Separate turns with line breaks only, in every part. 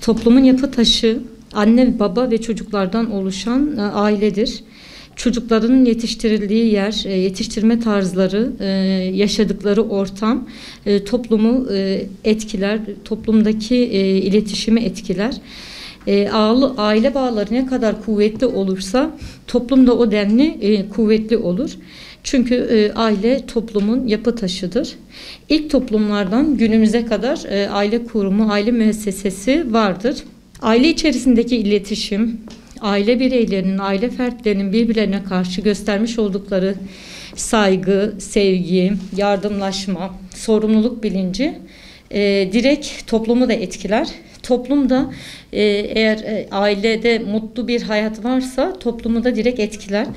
Toplumun yapı taşı anne, baba ve çocuklardan oluşan ailedir. Çocukların yetiştirildiği yer, yetiştirme tarzları, yaşadıkları ortam toplumu etkiler, toplumdaki iletişimi etkiler. Aile bağları ne kadar kuvvetli olursa toplum da o denli kuvvetli olur. Çünkü aile toplumun yapı taşıdır. İlk toplumlardan günümüze kadar aile kurumu, aile müessesesi vardır. Aile içerisindeki iletişim, aile bireylerinin, aile fertlerinin birbirlerine karşı göstermiş oldukları saygı, sevgi, yardımlaşma, sorumluluk bilinci direkt toplumu da etkiler. Toplumda eğer ailede mutlu bir hayat varsa toplumu da direkt etkiler.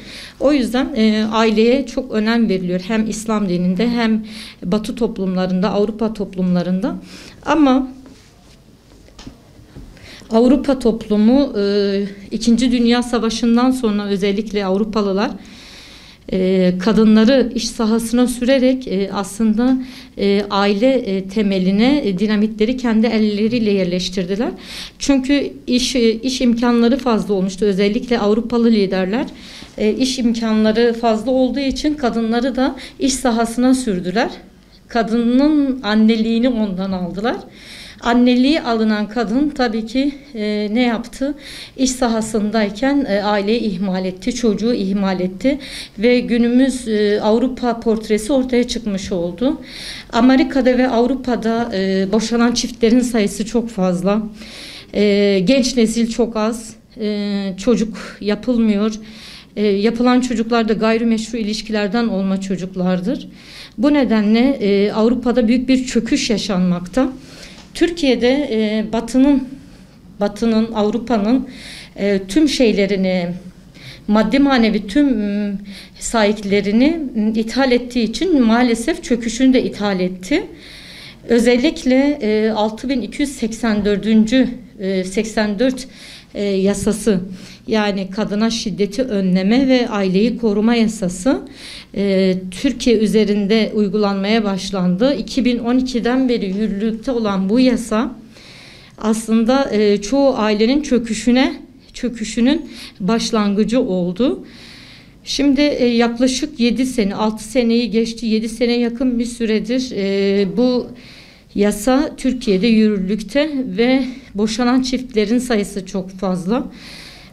O yüzden aileye çok önem veriliyor. Hem İslam dininde hem Batı toplumlarında, Avrupa toplumlarında. Ama Avrupa toplumu 2. Dünya Savaşı'ndan sonra özellikle Avrupalılar kadınları iş sahasına sürerek aslında aile temeline dinamitleri kendi elleriyle yerleştirdiler. Çünkü iş imkanları fazla olmuştu. Özellikle Avrupalı liderler iş imkanları fazla olduğu için kadınları da iş sahasına sürdüler. Kadının anneliğini ondan aldılar. Anneliği alınan kadın tabii ki ne yaptı? İş sahasındayken aileyi ihmal etti, çocuğu ihmal etti ve günümüz Avrupa portresi ortaya çıkmış oldu. Amerika'da ve Avrupa'da boşanan çiftlerin sayısı çok fazla. Genç nesil çok az, çocuk yapılmıyor. Yapılan çocuklar da gayrimeşru ilişkilerden olma çocuklardır. Bu nedenle Avrupa'da büyük bir çöküş yaşanmakta. Türkiye'de Batı'nın, Avrupa'nın tüm şeylerini, maddi manevi tüm sahiplerini ithal ettiği için maalesef çöküşünü de ithal etti. Özellikle 6284 yasası, yani kadına şiddeti önleme ve aileyi koruma yasası Türkiye üzerinde uygulanmaya başlandı. 2012'den beri yürürlükte olan bu yasa aslında çoğu ailenin çöküşünün başlangıcı oldu. Şimdi yaklaşık 6 seneyi geçti, 7 sene yakın bir süredir bu yasa Türkiye'de yürürlükte ve boşanan çiftlerin sayısı çok fazla.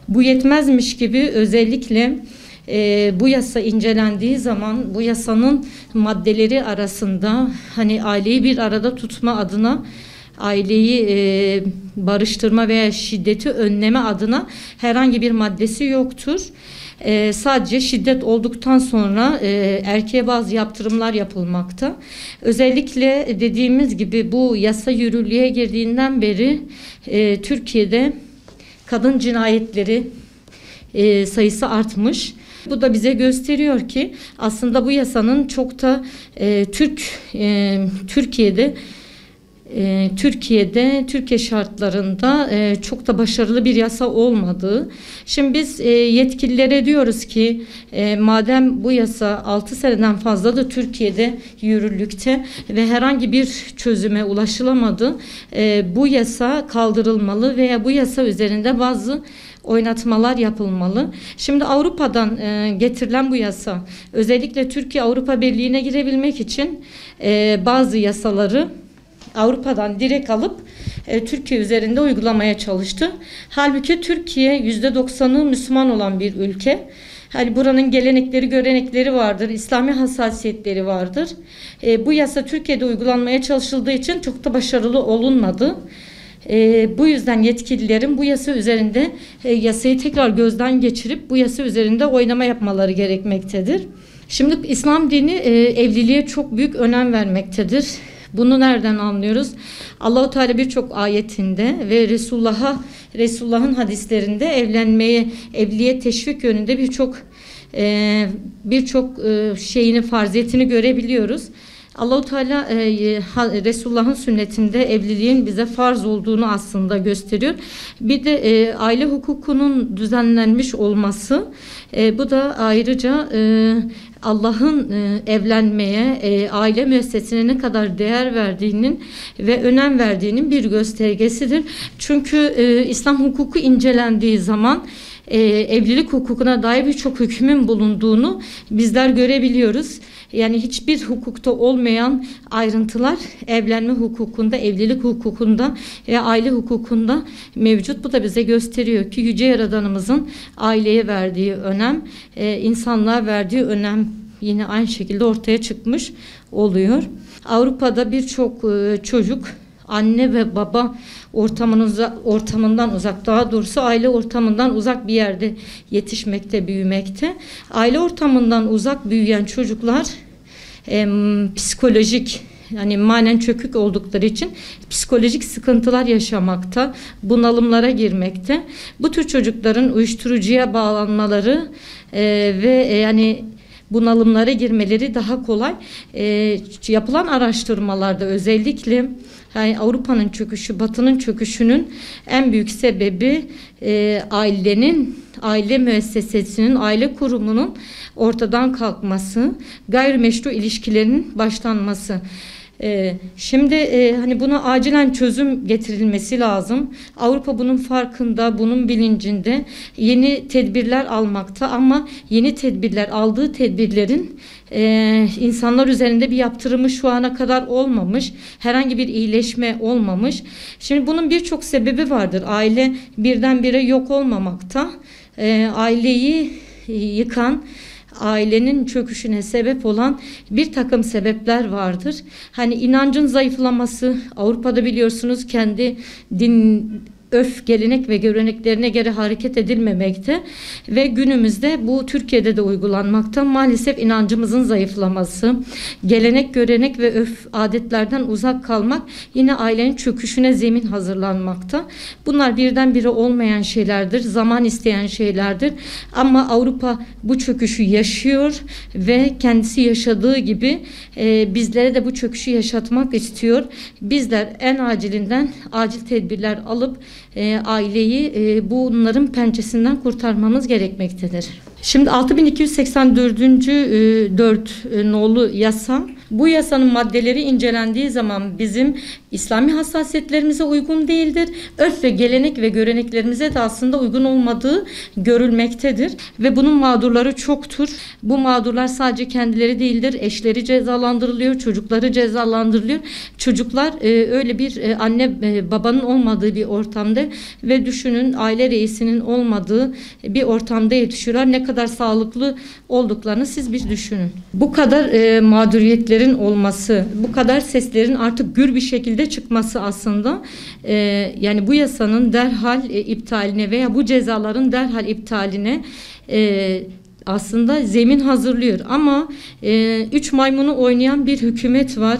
Bu yetmezmiş gibi özellikle bu yasa incelendiği zaman bu yasanın maddeleri arasında hani aileyi bir arada tutma adına, aileyi barıştırma veya şiddeti önleme adına herhangi bir maddesi yoktur. Sadece şiddet olduktan sonra erkeğe bazı yaptırımlar yapılmakta. Özellikle dediğimiz gibi bu yasa yürürlüğe girdiğinden beri Türkiye'de kadın cinayetleri sayısı artmış. Bu da bize gösteriyor ki aslında bu yasanın çok da Türkiye şartlarında çok da başarılı bir yasa olmadığı. Şimdi biz yetkililere diyoruz ki madem bu yasa 6 seneden fazla da Türkiye'de yürürlükte ve herhangi bir çözüme ulaşılamadı, bu yasa kaldırılmalı veya bu yasa üzerinde bazı oynatmalar yapılmalı. Şimdi Avrupa'dan getirilen bu yasa özellikle Türkiye Avrupa Birliği'ne girebilmek için bazı yasaları Avrupa'dan direkt alıp Türkiye üzerinde uygulamaya çalıştı. Halbuki Türkiye %90'ı Müslüman olan bir ülke. Hani buranın gelenekleri, görenekleri vardır, İslami hassasiyetleri vardır. Bu yasa Türkiye'de uygulanmaya çalışıldığı için çok da başarılı olunmadı. Bu yüzden yetkililerin bu yasa üzerinde yasayı tekrar gözden geçirip bu yasa üzerinde oynama yapmaları gerekmektedir. Şimdi İslam dini evliliğe çok büyük önem vermektedir. Bunu nereden anlıyoruz? Allahu Teala birçok ayetinde ve Resulullah'ın hadislerinde evliliğe teşvik yönünde birçok şeyini, farziyetini görebiliyoruz. Allahu Teala Resulullah'ın sünnetinde evliliğin bize farz olduğunu aslında gösteriyor. Bir de aile hukukunun düzenlenmiş olması, bu da ayrıca Allah'ın evlenmeye, aile müessesesine ne kadar değer verdiğinin ve önem verdiğinin bir göstergesidir. Çünkü İslam hukuku incelendiği zaman evlilik hukukuna dair birçok hükmün bulunduğunu bizler görebiliyoruz. Yani hiçbir hukukta olmayan ayrıntılar evlenme hukukunda, evlilik hukukunda ve aile hukukunda mevcut. Bu da bize gösteriyor ki Yüce Yaradanımızın aileye verdiği önem, insanlığa verdiği önem yine aynı şekilde ortaya çıkmış oluyor. Avrupa'da birçok çocuk anne ve baba ortamından uzak, daha doğrusu aile ortamından uzak bir yerde yetişmekte, büyümekte. Aile ortamından uzak büyüyen çocuklar psikolojik, yani manen çökük oldukları için psikolojik sıkıntılar yaşamakta, bunalımlara girmekte. Bu tür çocukların uyuşturucuya bağlanmaları ve yani bunalımlara girmeleri daha kolay. Yapılan araştırmalarda özellikle yani Avrupa'nın çöküşü, Batı'nın çöküşünün en büyük sebebi aile müessesesinin, aile kurumunun ortadan kalkması, gayrimeşru ilişkilerin başlanması. Şimdi hani buna acilen çözüm getirilmesi lazım. Avrupa bunun farkında, bunun bilincinde yeni tedbirler almakta ama yeni tedbirler, aldığı tedbirlerin insanlar üzerinde bir yaptırımı şu ana kadar olmamış, herhangi bir iyileşme olmamış. Şimdi bunun birçok sebebi vardır. Aile birdenbire yok olmamakta. Aileyi yıkan, ailenin çöküşüne sebep olan bir takım sebepler vardır. Hani inancın zayıflaması, Avrupa'da biliyorsunuz kendi gelenek ve göreneklerine göre hareket edilmemekte ve günümüzde bu Türkiye'de de uygulanmakta. Maalesef inancımızın zayıflaması, gelenek, görenek ve adetlerden uzak kalmak yine ailenin çöküşüne zemin hazırlanmakta. Bunlar birdenbire olmayan şeylerdir, zaman isteyen şeylerdir. Ama Avrupa bu çöküşü yaşıyor ve kendisi yaşadığı gibi bizlere de bu çöküşü yaşatmak istiyor. Bizler en acilinden acil tedbirler alıp aileyi bunların pençesinden kurtarmamız gerekmektedir. Şimdi 6284. 4 nolu yasa, bu yasanın maddeleri incelendiği zaman bizim İslami hassasiyetlerimize uygun değildir. Örf ve gelenek ve göreneklerimize de aslında uygun olmadığı görülmektedir. Ve bunun mağdurları çoktur. Bu mağdurlar sadece kendileri değildir. Eşleri cezalandırılıyor, çocukları cezalandırılıyor. Çocuklar öyle bir anne babanın olmadığı bir ortamda ve düşünün aile reisinin olmadığı bir ortamda yetişiyorlar. Ne kadar sağlıklı olduklarını siz bir düşünün. Bu kadar mağduriyetlerin olması, bu kadar seslerin artık gür bir şekilde çıkması aslında yani bu yasanın derhal iptaline veya bu cezaların derhal iptaline aslında zemin hazırlıyor. Ama 3 maymunu oynayan bir hükümet var.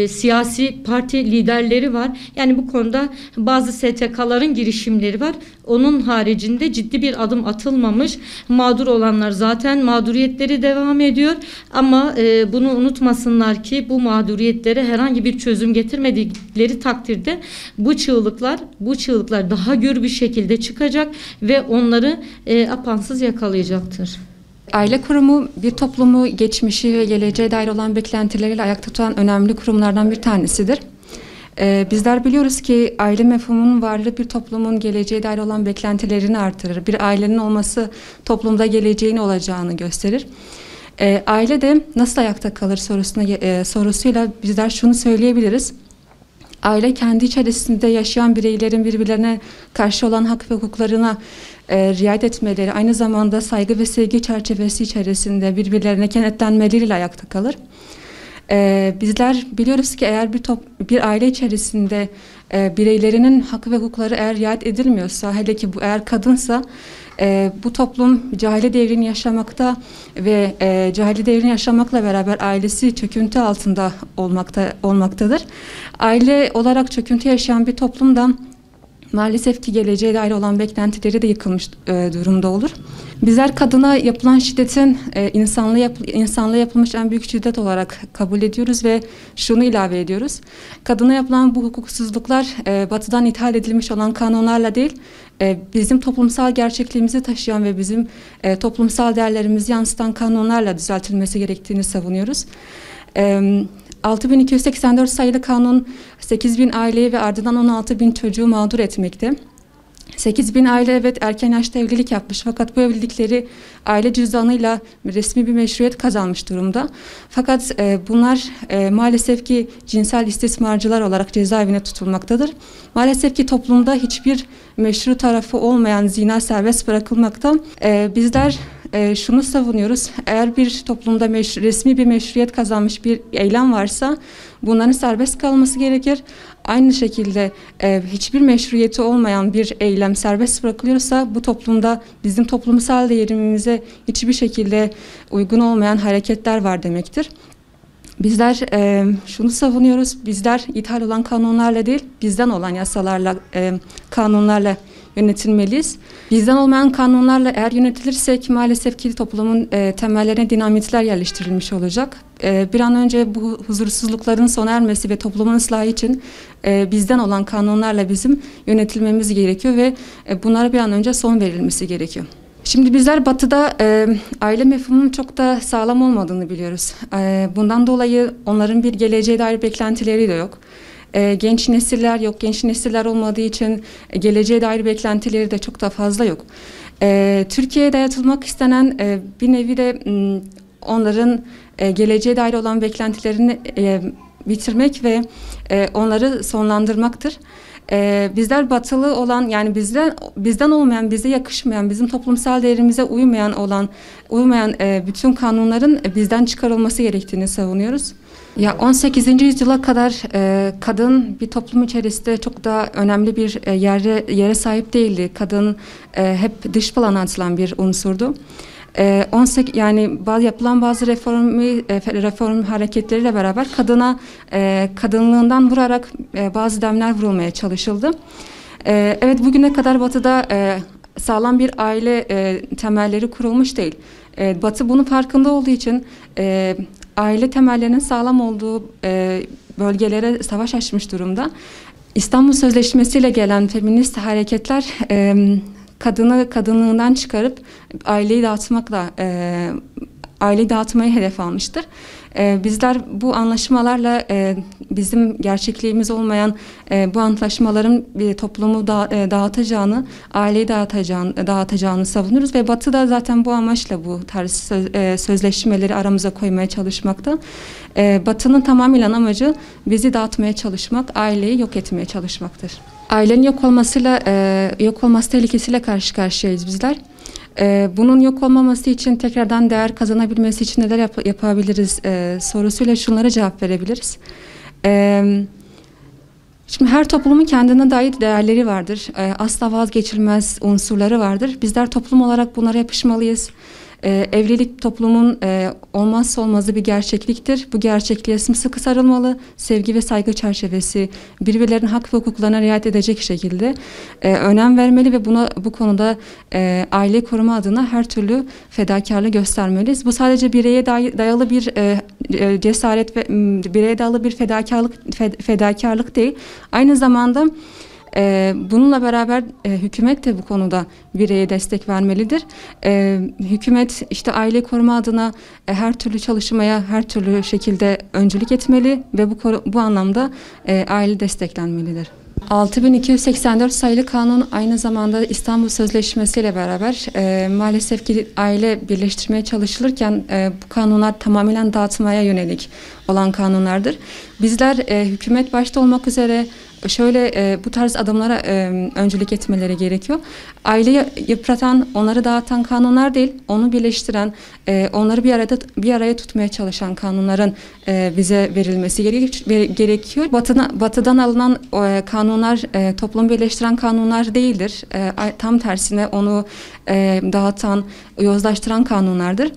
Siyasi parti liderleri var. Yani bu konuda bazı STK'ların girişimleri var. Onun haricinde ciddi bir adım atılmamış. Mağdur olanlar zaten mağduriyetleri devam ediyor. Ama bunu unutmasınlar ki bu mağduriyetlere herhangi bir çözüm getirmedikleri takdirde bu çığlıklar daha gür bir şekilde çıkacak ve onları apansız yakalayacaktır.
Aile kurumu bir toplumu geçmişi ve geleceğe dair olan beklentileriyle ayakta tutan önemli kurumlardan bir tanesidir. Bizler biliyoruz ki aile mefhumunun varlığı bir toplumun geleceğe dair olan beklentilerini artırır. Bir ailenin olması toplumda geleceğin olacağını gösterir. Aile de nasıl ayakta kalır sorusuyla bizler şunu söyleyebiliriz. Aile kendi içerisinde yaşayan bireylerin birbirlerine karşı olan hak ve hukuklarına riayet etmeleri, aynı zamanda saygı ve sevgi çerçevesi içerisinde birbirlerine kenetlenmeleriyle ayakta kalır. Bizler biliyoruz ki eğer bir aile içerisinde bireylerinin hak ve hukukları eğer riayet edilmiyorsa, hele ki bu eğer kadınsa, bu toplum cahiliye devrini yaşamakta ve cahiliye devrini yaşamakla beraber ailesi çöküntü altında olmaktadır. Aile olarak çöküntü yaşayan bir toplumdan maalesef ki geleceğe dair olan beklentileri de yıkılmış durumda olur. Bizler kadına yapılan şiddetin insanlığa yapılmış en büyük şiddet olarak kabul ediyoruz ve şunu ilave ediyoruz. Kadına yapılan bu hukuksuzluklar batıdan ithal edilmiş olan kanunlarla değil, bizim toplumsal gerçekliğimizi taşıyan ve bizim toplumsal değerlerimizi yansıtan kanunlarla düzeltilmesi gerektiğini savunuyoruz. 6284 sayılı kanun 8.000 aileyi ve ardından 16.000 çocuğu mağdur etmekte. 8.000 aile evet erken yaşta evlilik yapmış fakat bu evlilikleri aile cüzdanıyla resmi bir meşruiyet kazanmış durumda. Fakat bunlar maalesef ki cinsel istismarcılar olarak cezaevine tutulmaktadır. Maalesef ki toplumda hiçbir meşru tarafı olmayan zina serbest bırakılmakta. Bizler şunu savunuyoruz. Eğer bir toplumda resmi bir meşruiyet kazanmış bir eylem varsa bunların serbest kalması gerekir. Aynı şekilde hiçbir meşruiyeti olmayan bir eylem serbest bırakılıyorsa bu toplumda bizim toplumsal değerimize hiçbir şekilde uygun olmayan hareketler var demektir. Bizler şunu savunuyoruz. Bizler ithal olan kanunlarla değil, bizden olan yasalarla, kanunlarla yönetilmeliyiz. Bizden olmayan kanunlarla eğer yönetilirsek maalesef ki toplumun temellerine dinamitler yerleştirilmiş olacak. Bir an önce bu huzursuzlukların sona ermesi ve toplumun ıslahı için bizden olan kanunlarla bizim yönetilmemiz gerekiyor ve bunlara bir an önce son verilmesi gerekiyor. Şimdi bizler Batı'da aile mefhumunun çok da sağlam olmadığını biliyoruz. Bundan dolayı onların bir geleceğe dair beklentileri de yok. Genç nesiller yok. Genç nesiller olmadığı için geleceğe dair beklentileri de çok da fazla yok. Türkiye'ye dayatılmak istenen bir nevi de onların geleceğe dair olan beklentilerini bitirmek ve onları sonlandırmaktır. Bizler batılı olan yani bizden olmayan, bize yakışmayan, bizim toplumsal değerimize uymayan bütün kanunların bizden çıkarılması gerektiğini savunuyoruz. Ya 18. yüzyıla kadar kadın bir toplum içerisinde çok da önemli bir yere sahip değildi. Kadın hep dış plana atılan bir unsurdu. Yani yapılan bazı reform hareketleriyle beraber kadına kadınlığından vurarak bazı demler vurulmaya çalışıldı. Evet bugüne kadar Batı'da sağlam bir aile temelleri kurulmuş değil. Batı bunun farkında olduğu için aile temellerinin sağlam olduğu bölgelere savaş açmış durumda. İstanbul Sözleşmesi ile gelen feminist hareketler kadını kadınlığından çıkarıp aileyi dağıtmayı hedef almıştır. Bizler bu anlaşmalarla bizim gerçekliğimiz olmayan bu antlaşmaların bir toplumu dağıtacağını, aileyi dağıtacağını savunuyoruz ve Batı da zaten bu amaçla bu tarz sözleşmeleri aramıza koymaya çalışmakta. Batı'nın tamamıyla amacı bizi dağıtmaya çalışmak, aileyi yok etmeye çalışmaktır. Ailenin yok olması tehlikesiyle karşı karşıyayız bizler. Bunun yok olmaması için tekrardan değer kazanabilmesi için neler yapabiliriz sorusuyla şunlara cevap verebiliriz. Şimdi her toplumun kendine dair değerleri vardır. Asla vazgeçilmez unsurları vardır. Bizler toplum olarak bunlara yapışmalıyız. Evlilik toplumun olmazsa olmazı bir gerçekliktir. Bu gerçekliğe sımsıkı sarılmalı. Sevgi ve saygı çerçevesi birbirlerinin hak ve hukuklarına riayet edecek şekilde önem vermeli ve bu konuda aile koruma adına her türlü fedakarlığı göstermeliyiz. Bu sadece bireye dayalı bir cesaret ve bireye dayalı bir fedakarlık değil. Aynı zamanda bununla beraber hükümet de bu konuda bireye destek vermelidir. Hükümet işte aile koruma adına her türlü çalışmaya her türlü şekilde öncülük etmeli ve bu anlamda aile desteklenmelidir. 6284 sayılı kanun aynı zamanda İstanbul Sözleşmesi ile beraber maalesef ki aile birleştirmeye çalışılırken bu kanunlar tamamen dağıtmaya yönelik olan kanunlardır. Bizler hükümet başta olmak üzere bu tarz adımlara öncülük etmeleri gerekiyor. Aileyi yıpratan, onları dağıtan kanunlar değil, onu birleştiren, onları bir araya tutmaya çalışan kanunların bize verilmesi gerekiyor. Batı'dan alınan kanunlar toplumu birleştiren kanunlar değildir. Tam tersine onu dağıtan, yozlaştıran kanunlardır.